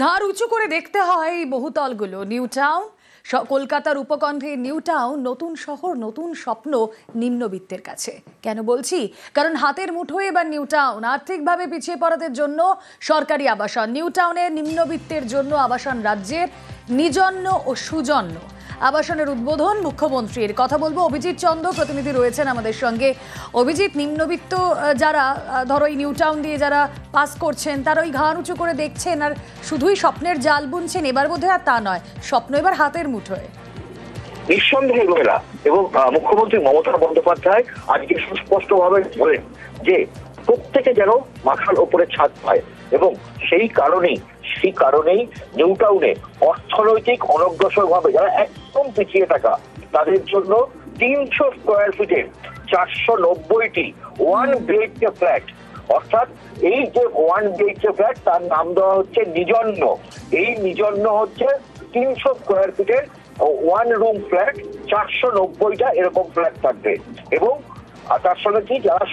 ঘাড় উঁচু করে দেখতে হয় এই বহুতলগুলো। নিউ টাউন, কলকাতার উপকণ্ঠে নিউ টাউন, নতুন শহর, নতুন স্বপ্ন নিম্নবিত্তের কাছে। কেন বলছি? কারণ হাতের মুঠোয় এবার নিউ টাউন। আর্থিকভাবে পিছিয়ে পড়াদের জন্য সরকারি আবাসন। নিউ টাউনে নিম্নবিত্তের জন্য আবাসন রাজ্যের নিজন্য ও সুজন্য। আবাসনের উদ্বোধন মুখ্যমন্ত্রীর। কথা বলবো অভিজিৎ চন্দ্র, প্রতিনিধি রয়েছেন আমাদের সঙ্গে। অভিজিৎ, নিম্নবিত্ত যারা ধরো এই নিউ টাউন দিয়ে যারা পাস করছেন, তারা ওই ঘাড় উঁচু করে দেখছেন আর শুধুই স্বপ্নের জাল বুনছেন। এবার বোধহয় আর তা নয়, স্বপ্ন এবার হাতের মুঠোয়। নিঃসন্দেহে রয়েলা। এবং মুখ্যমন্ত্রী মমতা বন্দ্যোপাধ্যায় আজকে সুস্পষ্টভাবে বলেন যে প্রত্যেকে যেন মাথার ওপরে ছাদ পায়, এবং সেই কারণেই নিউ টাউনে অর্থনৈতিক অনগ্রসর ভাবে যারা একদম পিছিয়ে থাকা তাদের জন্য 300 স্কোয়ার ফিটের 490টি 1 BHK ফ্ল্যাট, অর্থাৎ এই যে 1 BHK ফ্ল্যাট তার নাম দেওয়া হচ্ছে নিজন্য। এই নিজন্য হচ্ছে 300 স্কোয়ার ফিটের 1 রুম ফ্ল্যাট, 490টা এরকম ফ্ল্যাট থাকবে। এবং তার সঙ্গে কি যারা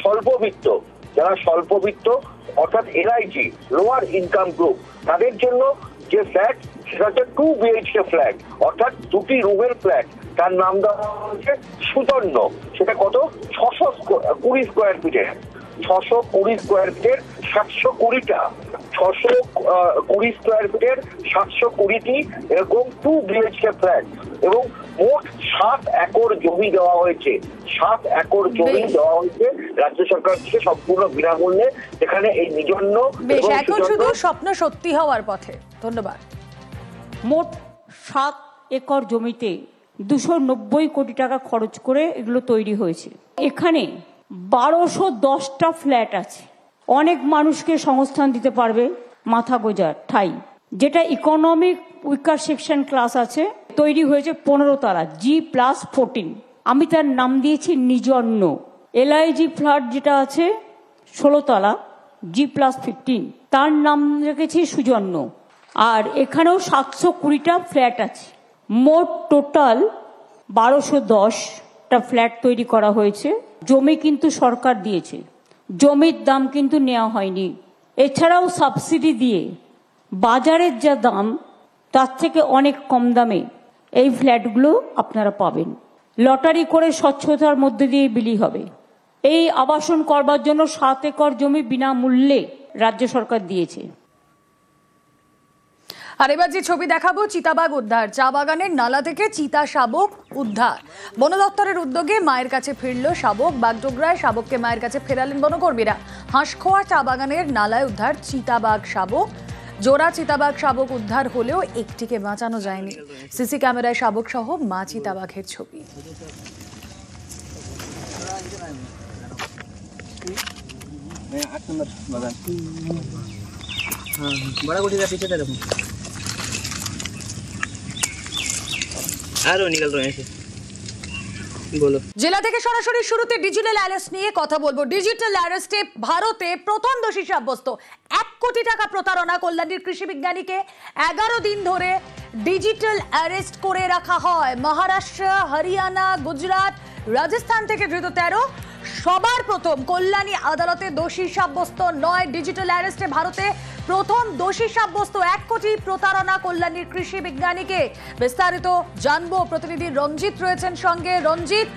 স্বল্পবিত্ত অর্থাৎ এলআইজি, লোয়ার ইনকাম গ্রুপ, তাদের জন্য যে ফ্ল্যাট সেটা হচ্ছে 2 BHK ফ্ল্যাট, অর্থাৎ 2টি রুমের ফ্ল্যাট, তার নাম দেওয়া হচ্ছে সুজন্য। সেটা কত? 620 স্কোয়ার ফিটের 620 স্কোয়ার ফিটের 720টা, 620 স্কোয়ার ফিটের 720টি এরকম 2 BHK ফ্ল্যাট। এবং মোট 7 একর জমি দেওয়া হয়েছে। 7 একর জমি দেওয়া হয়েছে রাজ্য সরকার থেকে সম্পূর্ণ বিনামূল্যে, যেখানে এই নিজন্য এখন শুধু স্বপ্ন সত্যি হওয়ার পথে। ধন্যবাদ। মোট 7 একর জমিতে 290 কোটি টাকা খরচ করে এগুলো তৈরি হয়েছে। এখানে 1210টা ফ্ল্যাট আছে। অনেক মানুষকে সংস্থান দিতে পারবে, মাথা গোজার ঠাই। যেটা ইকোনমিক উইকার সেকশন ক্লাস আছে, তৈরি হয়েছে 15 তলা, G+14। আমি তার নাম দিয়েছি নিজন্য। এলআইজি ফ্ল্যাট যেটা আছে 16 তলা, G+15, তার নাম রেখেছি সুজন্য। আর এখানেও 720টা ফ্ল্যাট আছে। মোট টোটাল 1210টা ফ্ল্যাট তৈরি করা হয়েছে। জমি কিন্তু সরকার দিয়েছে, জমির দাম কিন্তু নেওয়া হয়নি। এছাড়াও সাবসিডি দিয়ে বাজারের যা দাম তার থেকে অনেক কম দামে এই ফ্ল্যাটগুলো আপনারা পাবেন। লটারি করে স্বচ্ছতার মধ্যে দিয়ে বিলি হবে। এই আবাসন করবার জন্য 7 একর জমি বিনামূল্যে রাজ্য সরকার দিয়েছে। আর এবার যে ছবি দেখাবো, চিতাবাঘ উদ্ধার। চা বাগানের নালা থেকে চিতা শাবক উদ্ধার। বন দপ্তরের উদ্যোগে মায়ের কাছে ফিরল শাবক। বাগডোগরায় শাবককে মায়ের কাছে ফেরালেন বনকর্মীরা। হাঁসখোয়া চা বাগানের নালায় উদ্ধার চিতাবাঘ শাবক। জোড়া চিতাবাঘ শাবক উদ্ধার হলেও একটিকে বাঁচানো যায়নি। সিসি ক্যামেরায় শাবক সহ মা চিতাবাঘের ছবি। জেলা থেকে সরাসরি শুরুতে ডিজিটাল অ্যারেস্ট নিয়ে কথা বলবো। ডিজিটাল অ্যারেস্টে ভারতে প্রথম দোষী সাব্যস্ত। 1 কোটি টাকা প্রতারণা কল্যাণীর কৃষি বিজ্ঞানীকে 11 দিন ধরে ডিজিটাল অ্যারেস্ট করে রাখা হয়। মহারাষ্ট্র, হরিয়ানা, গুজরাট, রাজস্থান থেকে ধৃত 13। সবার প্রথম কল্যাণী আদালতে দোষী সাব্যস্ত নয়। ডিজিটাল অ্যারেস্টে ভারতে প্রথম দোষী সাব্যস্ত 1 কোটি প্রতারণা কল্যাণীর কৃষি বিজ্ঞানীকে। বিস্তারিত জানবো, প্রতিনিধি রঞ্জিত রয়েছেন সঙ্গে। রঞ্জিত,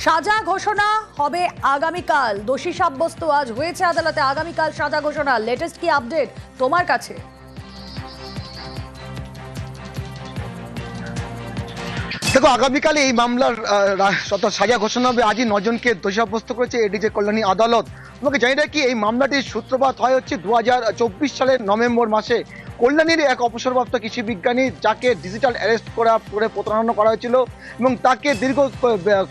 সাজা ঘোষণা হবে আগামীকাল। দোষী সাব্যস্ত আজ হয়েছে আদালতে, আগামীকাল সাজা ঘোষণা। লেটেস্ট কি আপডেট তোমার কাছে? দেখো, আগামীকাল এই মামলার সাজা ঘোষণা হবে। আজই 9 জনকে দোষী সাব্যস্ত করেছে এডিজে কল্যাণী আদালত। তোমাকে জানি রাখি, এই মামলাটির সূত্রপাত হয় হচ্ছে 2024 সালের নভেম্বর মাসে। কল্যাণীর এক অবসরপ্রাপ্ত কৃষি বিজ্ঞানী, যাকে ডিজিটাল অ্যারেস্ট করে প্রতারণা করা হয়েছিল, এবং তাকে দীর্ঘ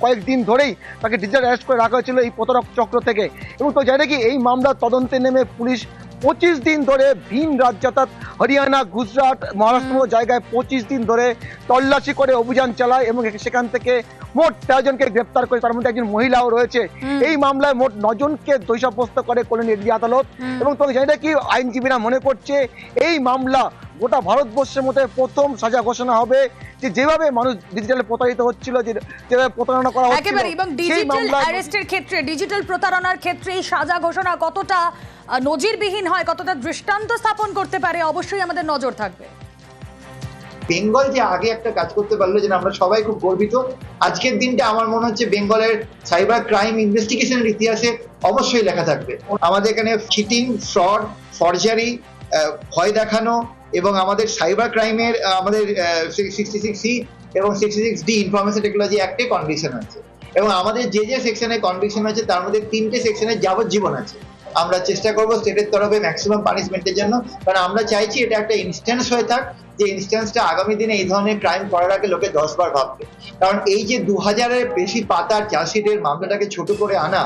কয়েকদিন ধরেই তাকে ডিজিটাল অ্যারেস্ট করে রাখা হয়েছিল এই প্রতারক চক্র থেকে। এবং তো জানি রাখি, এই মামলার তদন্তে নেমে পুলিশ 25 দিন ধরে ভিন রাজ্য অর্থাৎ হরিয়ানা, গুজরাট, মহারাষ্ট্র জায়গায় 25 দিন ধরে তল্লাশি করে অভিযান চালায়, এবং সেখান থেকে মোট 13 জনকে গ্রেপ্তার করে, তার মধ্যে একজন মহিলাও রয়েছে। এই মামলায় মোট 9 জনকে দোষী সাব্যস্ত করে কল্যাণী এডিজি আদালত। এবং তোমাকে জানি রাখি, আইনজীবীরা মনে করছে এই মামলা গোটা ভারতবর্ষের মধ্যে প্রথম সাজা ঘোষণা হবে যে যেভাবে মানুষ ডিজিটালে প্রতারিত হচ্ছিল, যেভাবে প্রতারণা করা হচ্ছিল, একেবারে। এবং সেই ডিজিটাল মামলায় অ্যারেস্টের ক্ষেত্রে, ডিজিটাল প্রতারণার ক্ষেত্রে এই সাজা ঘোষণা কতটা নজিরবিহীন হয়, কতটা দৃষ্টান্ত স্থাপন করতে পারে, অবশ্যই আমাদের নজর থাকবে। বেঙ্গল যে আগে একটা কাজ করতে পারলো, যেন আমরা সবাই খুব গর্বিত। আজকের দিনটা আমার মনে হচ্ছে বেঙ্গলের সাইবার ক্রাইম ইনভেস্টিগেশনের ইতিহাসে অবশ্যই লেখা থাকবে। আমাদের এখানে চিটিং, ফ্রড, ফরজারি, ভয় দেখানো এবং আমাদের সাইবার ক্রাইমের আমাদের 66C এবং 66D ইনফরমেশন টেকনোলজি অ্যাক্টে কনভিকশন আছে, এবং আমাদের যে যে সেকশনে কনভিকশন আছে তার মধ্যে 3টে সেকশনে যাবজ্জীবন আছে। আমরা চেষ্টা করবো স্টেটের তরফে ম্যাক্সিমাম পানিশমেন্টের জন্য, কারণ আমরা চাইছি এটা একটা ইনস্ট্যান্স হয়ে থাক, যে ইনস্ট্যান্সটা আগামী দিনে এই ধরনের ক্রাইম করার আগে লোকে 10 বার ভাববে। কারণ এই যে 2000-এর বেশি পাতার চার্জশিটের মামলাটাকে ছোট করে আনা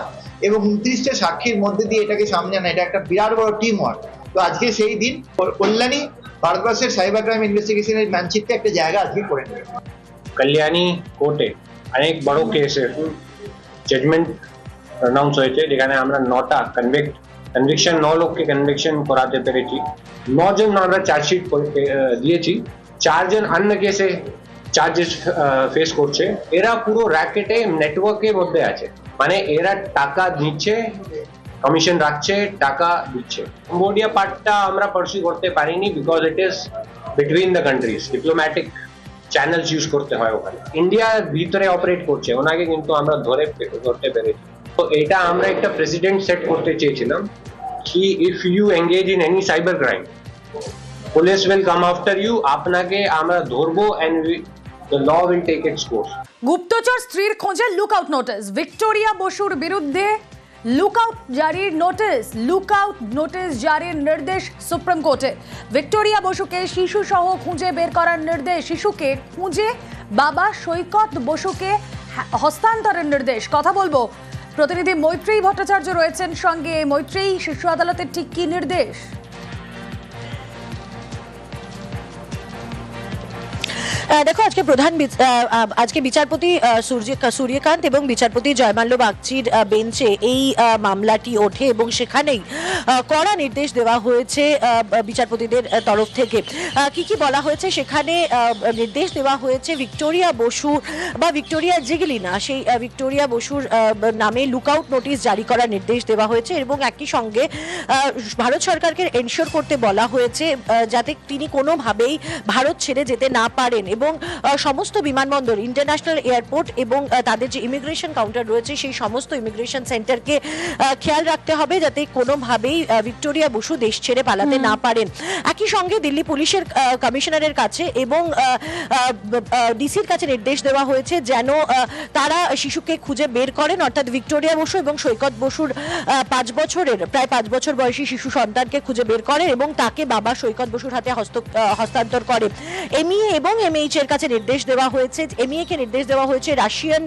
এবং 29টে সাক্ষীর মধ্যে দিয়ে এটাকে সামনে আনা, এটা একটা বিরাট বড় টিম ওয়ার্ক। তো আজকে সেই দিন কল্যাণী ভারতবর্ষের সাইবার ক্রাইম ইনভেস্টিগেশনের মানচিত্রে একটা জায়গা আজকে করে নেবে। কল্যাণী কোর্টে অনেক বড় কেসে জাজমেন্ট প্রনাউন্স হয়েছে, যেখানে আমরা 9টা কনভিকশন 9 লোককে কনভিকশন করাতে পেরেছি। 9 জন আমরা চার্জশিট দিয়েছি, 4 জন অন্য কেসে চার্জেস ফেস করছে। এরা পুরো র্যাকেটে নেটওয়ার্কের মধ্যে আছে, মানে এরা টাকা দিচ্ছে, কমিশন রাখছে, টাকা দিচ্ছে। কম্বোডিয়া পার্টটা আমরা পার্সিউ করতে পারিনি, because it is between the countries, diplomatic channels use করতে হয় ওখানে। ইন্ডিয়ার ভিতরে অপারেট করছে, ওনাকে কিন্তু আমরা ধরতে পেরেছি। তো এটা আমরা একটা প্রেসিডেন্ট সেট করতে চেয়েছিলাম কি if you engage in any cyber crime, police will come after you, আপনাকে আমরা ধরবো and the law will take its course. গুপ্তচর স্ত্রীর খোঁজে লুকআউট নোটিশ, ভিক্টোরিয়া বসুর বিরুদ্ধে লুকআউট নোটিশ জারির নির্দেশ সুপ্রিম কোর্টে। ভিক্টোরিয়া বসুকে শিশু সহ খুঁজে বের করার নির্দেশ, শিশুকে খুঁজে বাবা সৈকত বসুকে হস্তান্তরের নির্দেশ। কথা বলবো, প্রতিনিধি মৈত্রেয়ী ভট্টাচার্য রয়েছেন সঙ্গে। মৈত্রেয়ী, শীর্ষ আদালতের ঠিক কি নির্দেশ? দেখো, আজকে বিচারপতি সূর্যকান্ত এবং বিচারপতি জয়মাল্য বাগচির বেঞ্চে এই মামলাটি ওঠে এবং সেখানেই কড়া নির্দেশ দেওয়া হয়েছে বিচারপতিদের তরফ থেকে। কি কি বলা হয়েছে সেখানে? নির্দেশ দেওয়া হয়েছে ভিক্টোরিয়া বসু বা ভিক্টোরিয়া জিগলিনা, সেই ভিক্টোরিয়া বসুর নামে লুকআউট নোটিশ জারি করার নির্দেশ দেওয়া হয়েছে এবং একই সঙ্গে ভারত সরকারকে এনশিওর করতে বলা হয়েছে যাতে তিনি কোনোভাবেই ভারত ছেড়ে যেতে না পারেন এবং সমস্ত বিমানবন্দর, ইন্টারন্যাশনাল এয়ারপোর্ট এবং তাদের যে ইমিগ্রেশন কাউন্টার রয়েছে সেই সমস্ত ইমিগ্রেশন সেন্টারকে খেয়াল রাখতে হবে যাতে কোনোভাবেই ভিক্টোরিয়া বসু দেশ ছেড়ে পালাতে না পারেন। একই সঙ্গে দিল্লি পুলিশের কমিশনারের কাছে এবং ডিসির কাছে নির্দেশ দেওয়া হয়েছে যেন তারা শিশুকে খুঁজে বের করেন, অর্থাৎ ভিক্টোরিয়া বসু এবং সৈকত বসুর প্রায় 5 বছর বয়সী শিশু সন্তানকে খুঁজে বের করে এবং তাকে বাবা সৈকত বসুর হাতে হস্তান্তর করে। এমইএ এবং এমএইচ এর কাছে নির্দেশ দেওয়া হয়েছে, এমইএ কে নির্দেশ দেওয়া হয়েছে রাশিয়ান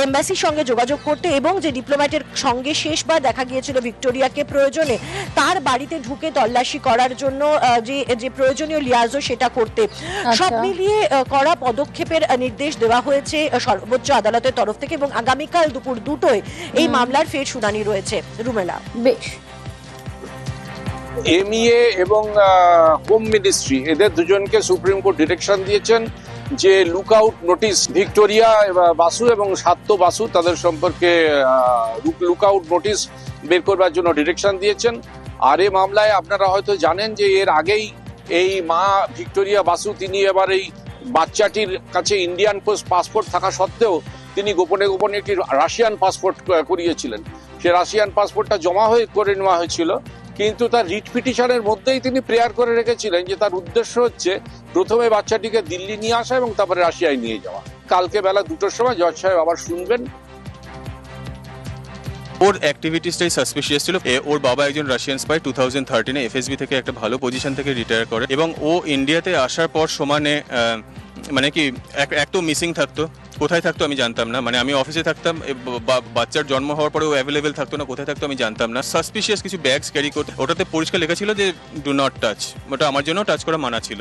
এম্বাসির সঙ্গে যোগাযোগ করতে এবং যে ডিপ্লোম্যাটের সঙ্গে শেষবার দেখা গিয়েছিল ভিক্টোরিয়াকে প্রয়োজনে তার বাড়িতে ঢুকে তল্লাশি করার জন্য যে প্রয়োজনীয় লিয়াজো সেটা করতে। সব মিলিয়ে কড়া পদক্ষেপের নির্দেশ দেওয়া হয়েছে সর্বোচ্চ আদালতের তরফ থেকে এবং আগামীকাল দুপুর 2টোয় এই মামলার ফের শুনানি রয়েছে। রুমেলা, বেশ। এমইএ এবং হোম মিনিস্ট্রি এদের দুজনকে সুপ্রিম কোর্ট ডিরেকশন দিয়েছেন যে লুকআউট নোটিশ ভিক্টোরিয়া বাসু এবং সাত্য বাসু তাদের সম্পর্কে লুকআউট নোটিশ বের করবার জন্য ডিরেকশন দিয়েছেন। আর এই মামলায় আপনারা হয়তো জানেন যে এর আগেই এই মা ভিক্টোরিয়া বাসু তিনি এবার এই বাচ্চাটির কাছে ইন্ডিয়ান পাসপোর্ট থাকা সত্ত্বেও তিনি গোপনে গোপনে একটি রাশিয়ান পাসপোর্ট করিয়েছিলেন। সে রাশিয়ান পাসপোর্টটা জমা করে নেওয়া হয়েছিল, কিন্তু তার রিট পিটিশনের মধ্যেই তিনি প্রেয়ার করে রেখেছিলেন যে তার উদ্দেশ্য হচ্ছে প্রথমে বাচ্চাটিকে দিল্লি নিয়ে আসা এবং তারপরে রাশিয়ায় নিয়ে যাওয়া। কালকে বেলা 2টোর সময় জজ সাহেব আবার শুনবেন। ওর অ্যাক্টিভিটিসটাই সাসপিশিয়াস ছিল। ওর বাবা একজন রাশিয়ান স্পাই, 2013-এ এফএসবি থেকে একটা ভালো পজিশন থেকে রিটায়ার করে এবং ও ইন্ডিয়াতে আসার পর সমানে মানে কি এক তো মিসিং থাকতো, কোথায় থাকতো আমি জানতাম না, মানে আমি অফিসে থাকতাম, বাচ্চার জন্ম হওয়ার পরে ও অ্যাভেলেবেল থাকতো না, কোথায় থাকতো আমি জানতাম না। সাসপিশিয়াস কিছু ব্যাগস ক্যারি করতে, ওটাতে পরিষ্কার লেখা ছিল যে ডু নট টাচ, ওটা আমার জন্য টাচ করা মানা ছিল।